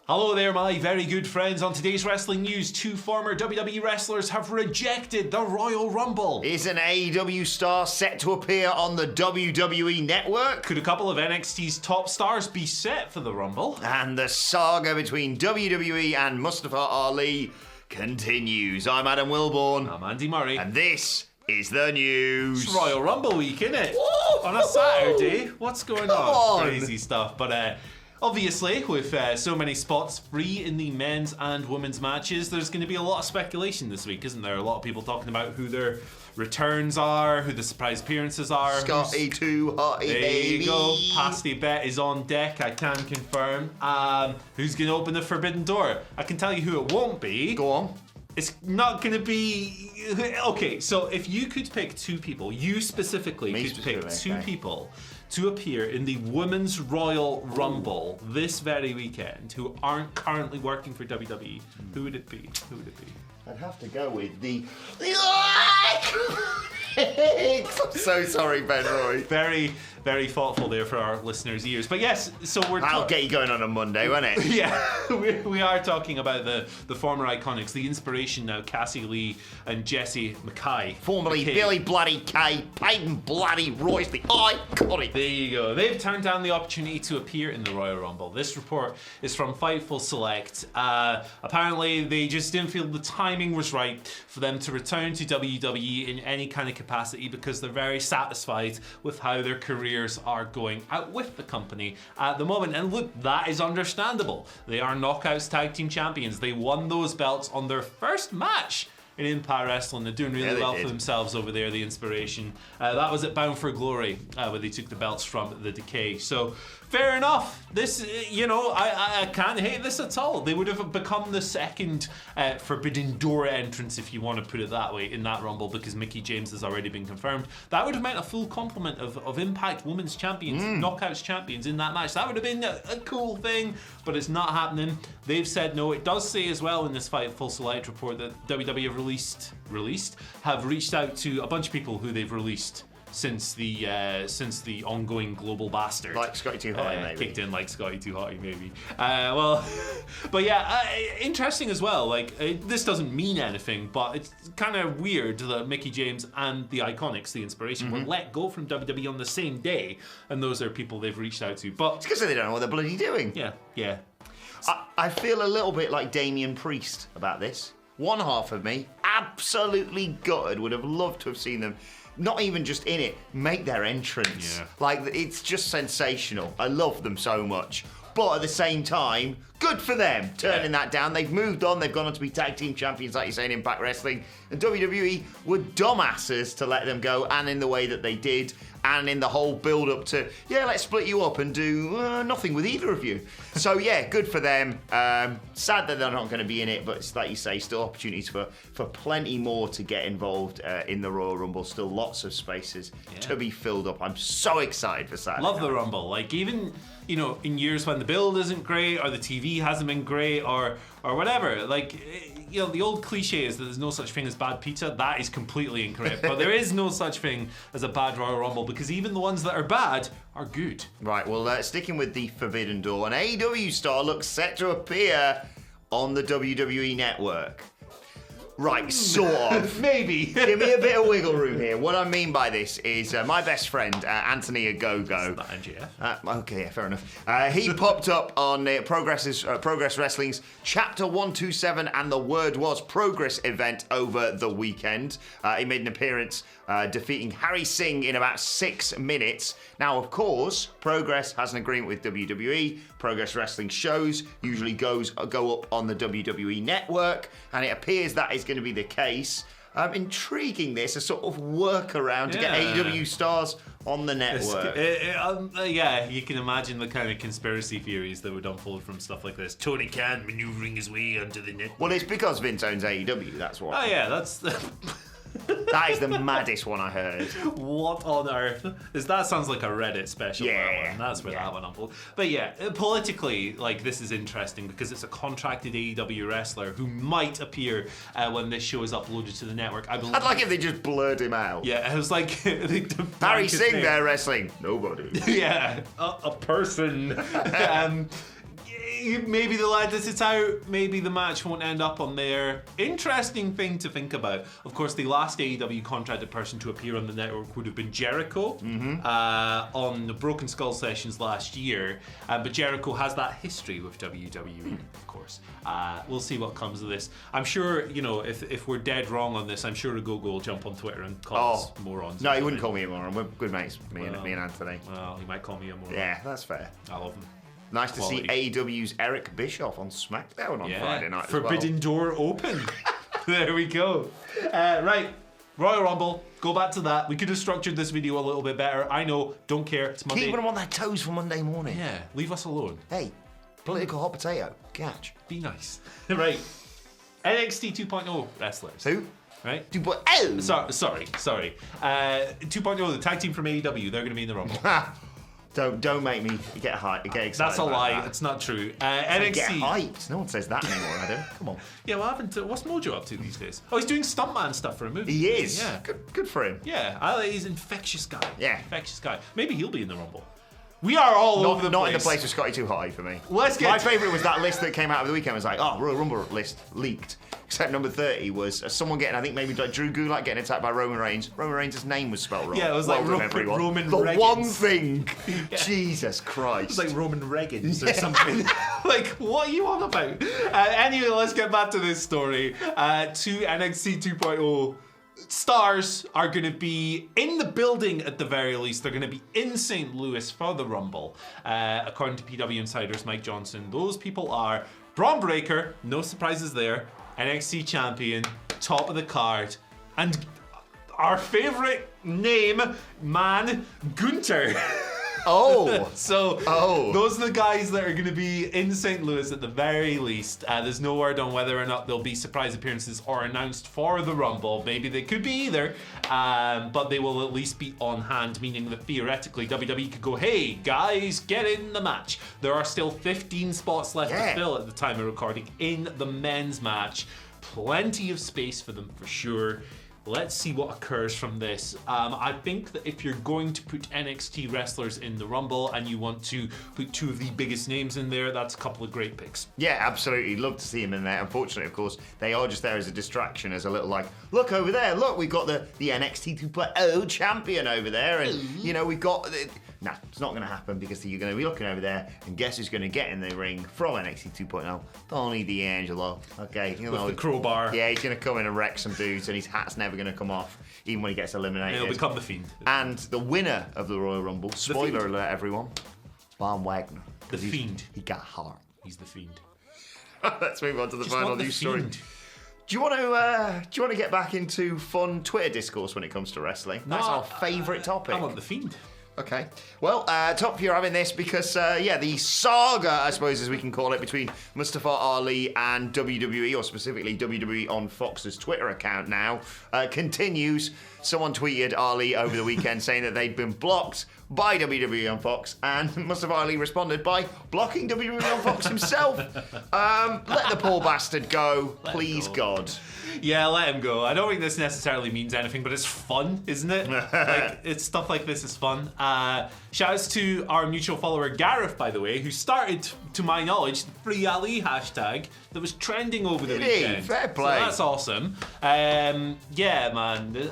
Hello there, my very good friends. On today's wrestling news, 2 former WWE wrestlers have rejected the Royal Rumble. Is an AEW star set to appear on the WWE network? Could a couple of NXT's top stars be set for the Rumble? And the saga between WWE and Mustafa Ali continues. I'm Adam Wilborn. I'm Andy Murray. And this is the news. It's Royal Rumble week, isn't it? Woo! On a Saturday. What's going Come on. Crazy stuff. But obviously, with so many spots free in the men's and women's matches, there's going to be a lot of speculation this week, isn't there? A lot of people talking about who their returns are, who the surprise appearances are. Scotty too hotty, there baby. you go. Pasty Bet is on deck, I can confirm. Who's going to open the forbidden door? I can tell you who it won't be. Go on. It's not going to be... Okay, so if you could pick 2 people, you specifically pick 2 people to appear in the Women's Royal Rumble this very weekend who aren't currently working for WWE, who would it be? Who would it be? I'd have to go with the I'm so sorry, Ben Roy. Very, very thoughtful there for our listeners' ears. But yes, so we're... That'll get you going on a Monday, won't it? Yeah, we are talking about the former Iconics, the Inspiration now, Cassie Lee and Jessie McKay. Formerly Billy Bloody Kay, Peyton Bloody Royce, the Iconic. There you go. They've turned down the opportunity to appear in the Royal Rumble. This report is from Fightful Select. Apparently, they just didn't feel the timing was right for them to return to WWE in any kind of capacity because they're very satisfied with how their careers are going out with the company at the moment. And look, that is understandable. They are Knockouts Tag Team Champions. They won those belts on their first match in Impact Wrestling. They're doing really well for themselves over there, the Inspiration. That was at Bound for Glory, where they took the belts from the Decay. So, fair enough. This, I can't hate this at all. They would have become the second Forbidden Door entrance, if you want to put it that way, in that Rumble, because Mickie James has already been confirmed. That would have meant a full complement of Impact Women's Champions, Knockouts Champions in that match. That would have been a cool thing, but it's not happening. They've said no. It does say as well in this Fightful Select report that WWE have reached out to a bunch of people who they've released since the ongoing global bastard, like Scotty Too Hotty, maybe kicked in, like Scotty Too Hotty, maybe. But yeah, interesting as well. Like this doesn't mean anything, but it's kind of weird that Mickie James and the Iconics, the Inspiration, were let go from WWE on the same day, and those are people they've reached out to. But it's because they don't know what they're bloody doing. Yeah. I feel a little bit like Damian Priest about this. One half of me, absolutely gutted, would have loved to have seen them, not even just in it, make their entrance. Yeah. Like, it's just sensational. I love them so much. But at the same time, good for them turning that down. They've moved on. They've gone on to be tag team champions, like you say, in Impact Wrestling. And WWE were dumbasses to let them go, and in the way that they did, and in the whole build-up to, let's split you up and do nothing with either of you. So, good for them. Sad that they're not going to be in it, but it's like you say, still opportunities for plenty more to get involved in the Royal Rumble. Still lots of spaces to be filled up. I'm so excited for Saturday Love night. the Rumble. Like, even, in years when the build isn't great, or the TV hasn't been great, or whatever, like, the old cliche is that there's no such thing as bad pizza. That is completely incorrect. But there is no such thing as a bad Royal Rumble, because even the ones that are bad are good. Right, well, sticking with the Forbidden Door, an AEW star looks set to appear on the WWE network. Right, sort of. Maybe. Give me a bit of wiggle room here. What I mean by this is my best friend, Anthony Agogo. Not MJF. Okay, fair enough. He popped up on Progress Wrestling's Chapter 127 and the Word Was Progress event over the weekend. He made an appearance defeating Harry Singh in about 6 minutes. Now, of course, Progress has an agreement with WWE. Progress Wrestling shows usually go up on the WWE network, and it appears that is going to be the case. Intriguing this, a sort of workaround to get AEW stars on the network. You can imagine the kind of conspiracy theories that would unfold from stuff like this. Tony Khan maneuvering his way onto the network. Well, it's because Vince owns AEW, that's why. Oh yeah, that's... That is the maddest one I heard. What on earth? That sounds like a Reddit special. Yeah. That one. That's where that one unfolds. But yeah, politically, like, this is interesting because it's a contracted AEW wrestler who might appear when this show is uploaded to the network. I'd like if they just blurred him out. Yeah, it was like Harry Singh there wrestling. Nobody. Yeah, a person. maybe they'll edit it out. Maybe the match won't end up on there. Interesting thing to think about. Of course, the last AEW contracted person to appear on the network would have been Jericho on the Broken Skull sessions last year. But Jericho has that history with WWE, of course. We'll see what comes of this. I'm sure, you know, if we're dead wrong on this, I'm sure Gogo will jump on Twitter and call us morons. No, he wouldn't call me a moron. We're good mates, me and Anthony. Well, he might call me a moron. Yeah, that's fair. I love him. Nice to see AEW's Eric Bischoff on SmackDown on Friday night. Forbidden Door open. There we go. Right, Royal Rumble. Go back to that. We could have structured this video a little bit better. I know. Don't care. It's Monday. Keeping them on their toes for Monday morning. Yeah. Leave us alone. Hey, political hot potato. Catch. Be nice. Right. NXT 2.0 wrestlers. Who? Right. 2.0. Sorry. 2.0. The tag team from AEW. They're going to be in the Rumble. Don't make me get excited. That's a lie. That. It's not true. NXT. Get hyped. No one says that anymore, Adam. Come on. Yeah, what's Mojo up to these days? Oh, he's doing stuntman stuff for a movie. He is. Yeah. Good for him. Yeah, he's an infectious guy. Yeah. Infectious guy. Maybe he'll be in the Rumble. We are all over the place. Not in the place with Scotty Too High for me. My favourite was that list that came out over the weekend. It was like, Royal Rumble list leaked. Except number 30 was someone getting, I think maybe like Drew Gulak getting attacked by Roman Reigns. Roman Reigns' name was spelled wrong. Yeah, it was like Roman The Reigns. one thing. Yeah. Jesus Christ. It was like Roman Reigns or something. Like, what are you on about? Anyway, let's get back to this story. To NXT 2.0. Stars are going to be in the building at the very least. They're going to be in St. Louis for the Rumble. According to PW Insiders, Mike Johnson, those people are Braun Breaker, no surprises there, NXT champion, top of the card, and our favorite name, man, Gunther. Those are the guys that are going to be in St. Louis at the very least. There's no word on whether or not there'll be surprise appearances or announced for the Rumble. Maybe they could be either, but they will at least be on hand, meaning that theoretically WWE could go, hey guys, get in the match. There are still 15 spots left to fill at the time of recording in the men's match. Plenty of space for them for sure. Let's see what occurs from this. I think that if you're going to put NXT wrestlers in the Rumble and you want to put two of the biggest names in there, that's a couple of great picks. Yeah, absolutely. Love to see him in there. Unfortunately, of course, they are just there as a distraction, as a little like, look over there, look, we've got the NXT 2.0 champion over there. And, you know, we've got... Nah, it's not going to happen because you're going to be looking over there and guess who's going to get in the ring from NXT 2.0? Tony D'Angelo. Okay. You know, with the crowbar. Yeah, he's going to come in and wreck some dudes and his hat's never going to come off even when he gets eliminated. He'll become the Fiend. And the winner of the Royal Rumble, spoiler alert everyone, Von Wagner. The Fiend. He got heart. He's the Fiend. Let's move on to the final news story. Fiend. Do you want to get back into fun Twitter discourse when it comes to wrestling? That's our favourite topic. I want the Fiend. Okay. Well, top you're having this because, the saga, I suppose, as we can call it, between Mustafa Ali and WWE, or specifically WWE on Fox's Twitter account now, continues. Someone tweeted Ali over the weekend saying that they'd been blocked by WWE on Fox, and Mustafa Ali responded by blocking WWE on Fox himself. Let the poor bastard go, please God. Yeah, let him go. I don't think this necessarily means anything, but it's fun, isn't it? Like, it's stuff like this is fun. Shouts to our mutual follower Gareth, by the way, who started, to my knowledge, the Free Ali hashtag that was trending over the weekend. Fair play. So that's awesome. Yeah, man.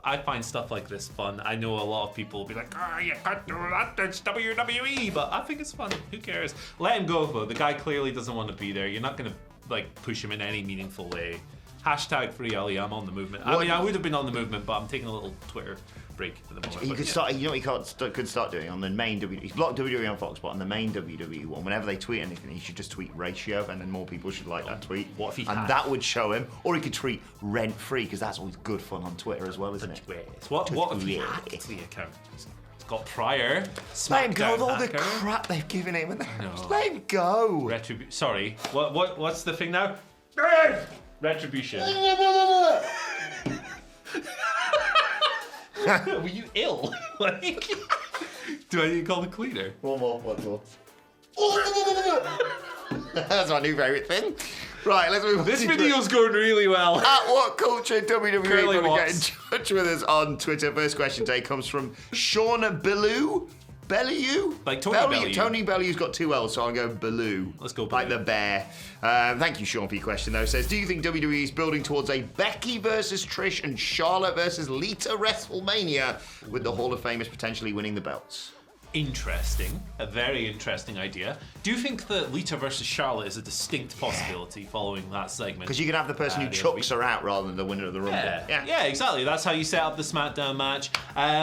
I find stuff like this fun. I know a lot of people will be like, you can't do that, it's WWE, but I think it's fun. Who cares? Let him go, though. The guy clearly doesn't want to be there. You're not going to push him in any meaningful way. Hashtag Free Ali, I'm on the movement. I mean, I would have been on the movement, but I'm taking a little Twitter break at the moment. You could start. You know what you could start doing on the main WWE. He's blocked WWE on Fox, but on the main WWE one, whenever they tweet anything, he should just tweet ratio, and then more people should like that tweet. What if he and that would show him, or he could tweet rent free because that's always good fun on Twitter as well, isn't it? What if he hacked the account? It's got prior. Let him go with all the crap they've given him. Let him go. Sorry. What's the thing now? Retribution. Were you ill? Do I need to call the cleaner? One more. That's my new favourite thing. Right, let's move on. This video's going really well. At WhatCulture WWE, Curly get in touch with us on Twitter. First question today comes from Sean Billou. Bellew? Like Tony Bellew. Tony Bellew's got 2 L's, so I'll go Bellew. Let's go Like Bellew. the bear. Thank you, Sean, for your question, though. It says, do you think WWE is building towards a Becky versus Trish and Charlotte versus Lita WrestleMania with the Hall of Famers potentially winning the belts? Interesting. A very interesting idea. Do you think that Lita versus Charlotte is a distinct possibility following that segment? Because you can have the person who chucks her out rather than the winner of the Rumble. Yeah, exactly. That's how you set up the SmackDown match.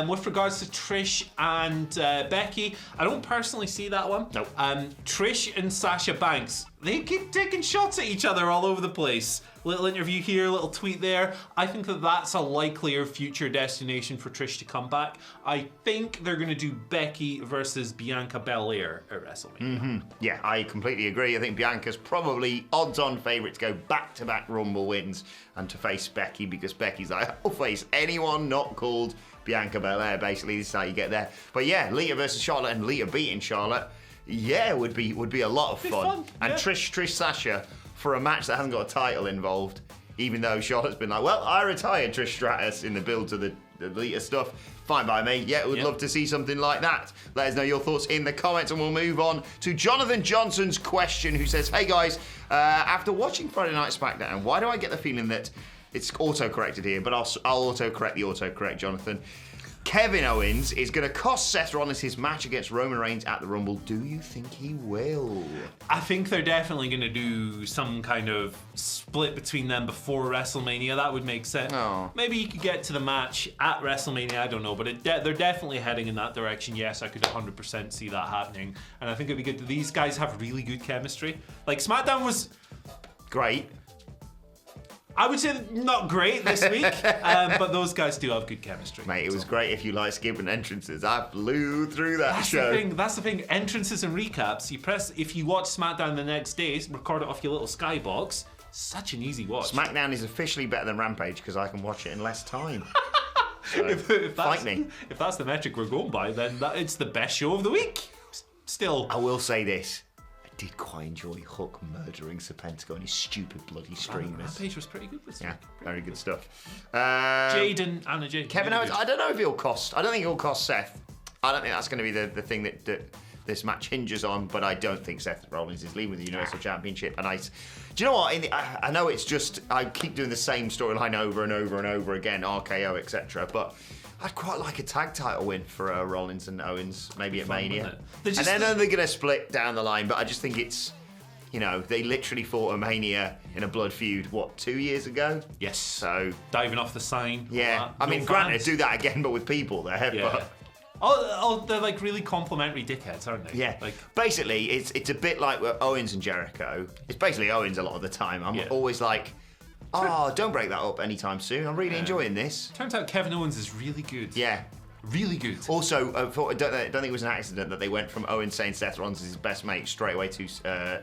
With regards to Trish and Becky, I don't personally see that one. Nope. Trish and Sasha Banks, they keep taking shots at each other all over the place. Little interview here, little tweet there. I think that that's a likelier future destination for Trish to come back. I think they're going to do Becky versus Bianca Belair at WrestleMania. Mm-hmm. Yeah, I completely agree. I think Bianca's probably odds-on favourite to go back-to-back Rumble wins and to face Becky, because Becky's like, I'll face anyone not called Bianca Belair. Basically, this is how you get there. But yeah, Lita versus Charlotte and Lita beating Charlotte, yeah, would be a lot of fun. And yeah. Trish Sasha for a match that hasn't got a title involved, even though Charlotte's been like, well, I retired Trish Stratus in the build to the Lita stuff. Fine by me. Yeah, we'd love to see something like that. Let us know your thoughts in the comments, and we'll move on to Jonathan Johnson's question, who says, hey guys, after watching Friday Night SmackDown, why do I get the feeling that it's auto-corrected here, but I'll auto-correct the autocorrect, Jonathan. Kevin Owens is going to cost Seth Rollins his match against Roman Reigns at the Rumble. Do you think he will? I think they're definitely going to do some kind of split between them before WrestleMania. That would make sense. Oh. Maybe you could get to the match at WrestleMania. I don't know, but they're definitely heading in that direction. Yes, I could 100% see that happening. And I think it'd be good. These guys have really good chemistry. Like, SmackDown was great. I would say not great this week, but those guys do have good chemistry. Mate, it was great if you like skipping entrances. I flew through that show. That's the thing. Entrances and recaps. If you watch SmackDown the next day, record it off your little skybox. Such an easy watch. SmackDown is officially better than Rampage because I can watch it in less time. So, if fight me. If that's the metric we're going by, then it's the best show of the week. Still. I will say this. Did quite enjoy Hook murdering Serpentico and his stupid bloody streamers. Rampage was pretty good this week. Yeah, very good stuff. Jade and Anna Jade. Kevin Owens, I don't know if he'll cost. I don't think he'll cost Seth. I don't think that's going to be the thing that this match hinges on, but I don't think Seth Rollins is leaving with the Universal Championship. And do you know what? I know it's just, I keep doing the same storyline over and over and over again, RKO, etc. But I'd quite like a tag title win for Rollins and Owens, maybe at Mania. And then they're going to split down the line, but I just think it's, they literally fought a Mania in a blood feud, 2 years ago? Yes. So diving off the sign. Yeah. I mean, granted, do that again, but with people there. Yeah. But Oh, they're like really complimentary dickheads, aren't they? Yeah. Like, basically, it's a bit like Owens and Jericho. It's basically Owens a lot of the time. I'm always like, don't break that up anytime soon. I'm really enjoying this. Turns out Kevin Owens is really good. Yeah. Really good. Also, I don't think it was an accident that they went from Owens saying Seth Rollins is his best mate straight away to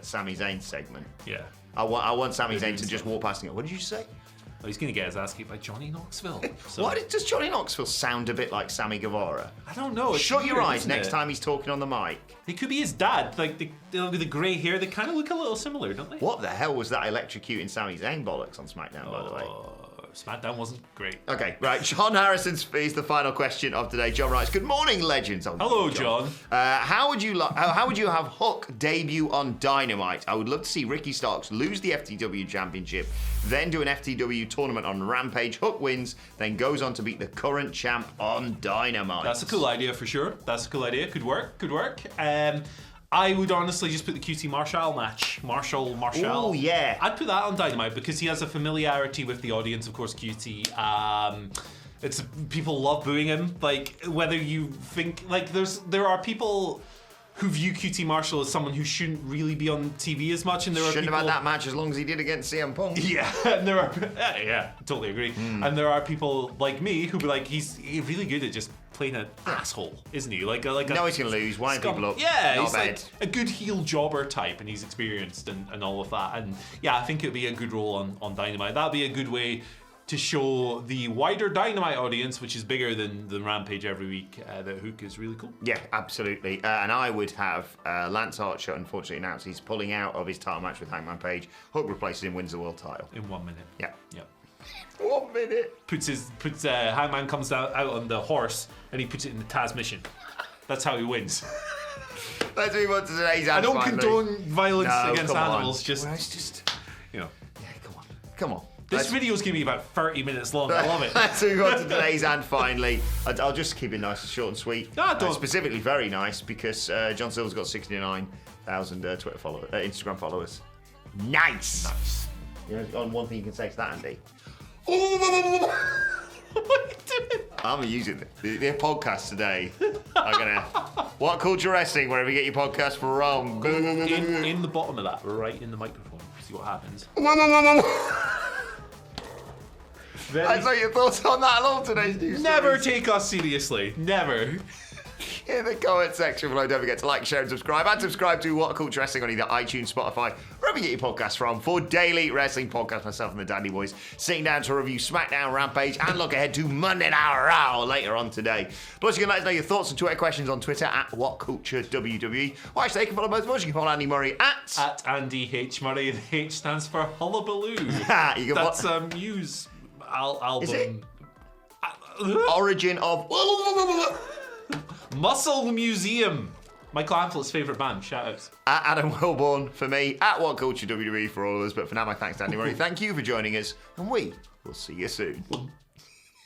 Sami Zayn's segment. Yeah. I want Sami Zayn to just walk past and go, what did you say? Oh, he's going to get his ass kicked by Johnny Knoxville. So. Why does Johnny Knoxville sound a bit like Sammy Guevara? I don't know. Shut your eyes next time he's talking on the mic. He could be his dad. Like, with the grey hair, they kind of look a little similar, don't they? What the hell was that electrocuting Sami Zayn bollocks on SmackDown, by the way? SmackDown wasn't great. Okay, right. John Harrison is the final question of today. John writes, "Good morning, legends." Hello, John. How would you have Hook debut on Dynamite? I would love to see Ricky Starks lose the FTW Championship, then do an FTW tournament on Rampage. Hook wins, then goes on to beat the current champ on Dynamite. That's a cool idea for sure. That's a cool idea. Could work. I would honestly just put the QT Marshall match. Marshall. Oh, yeah. I'd put that on Dynamite because he has a familiarity with the audience, of course, QT. People love booing him. Like, whether you think, like, there are people who view QT Marshall as someone who shouldn't really be on TV as much, and there shouldn't have had that match as long as he did against CM Punk. Yeah, and there are totally agree. And there are people like me who be like, he's really good at just playing an asshole, isn't he? Like no, he's gonna lose, wind people up. Yeah, not he's bad. Like a good heel jobber type, and he's experienced and all of that. And yeah, I think it'd be a good role on Dynamite. That'd be a good way to show the wider Dynamite audience, which is bigger than Rampage every week, that Hook is really cool. Yeah, absolutely. And I would have Lance Archer, unfortunately, announced he's pulling out of his title match with Hangman Page. Hook replaces him, wins the world title. In 1 minute. Yeah. 1 minute. Hangman comes out on the horse and he puts it in the Taz mission. That's how he wins. Let's move on to today's ad. I don't finally. condone violence against come on. animals. Just, Well, it's just, you know. yeah, come on. This video's going to be about 30 minutes long. I love it. Let's move on to today's ad finally. I'll just keep it nice and short and sweet. No, don't. Specifically very nice because John Silver's got 69,000 Instagram followers. Nice. You know, on one thing you can say to that, Andy. What are you doing? I'm using the podcast today. I'm gonna WhatCulture Wrestling, wherever you get your podcast from. In the bottom of that, right in the microphone. See what happens. I know your thoughts on that along today's news. Never take us seriously. Never. In the comment section below, don't forget to like, share, and subscribe. And subscribe to WhatCulture Wrestling on either iTunes, Spotify, wherever you get your podcasts from, for daily wrestling podcasts. Myself and the Dandy Boys sitting down to review SmackDown, Rampage, and look ahead to Monday Night Raw later on today. Plus, you can let us know your thoughts and Twitter questions on Twitter at WhatCultureWWE. Or actually, you can follow both of us. You can follow Andy Murray at Andy H Murray. The H stands for Hullabaloo. That's Muse album. Is it? Origin of Muscle Museum. Michael Anflett's favourite band. Shout outs. At Adam Wilborn for me, at WhatCulture WWE for all of us. But for now, my thanks to Andy Murray. Thank you for joining us, and we will see you soon.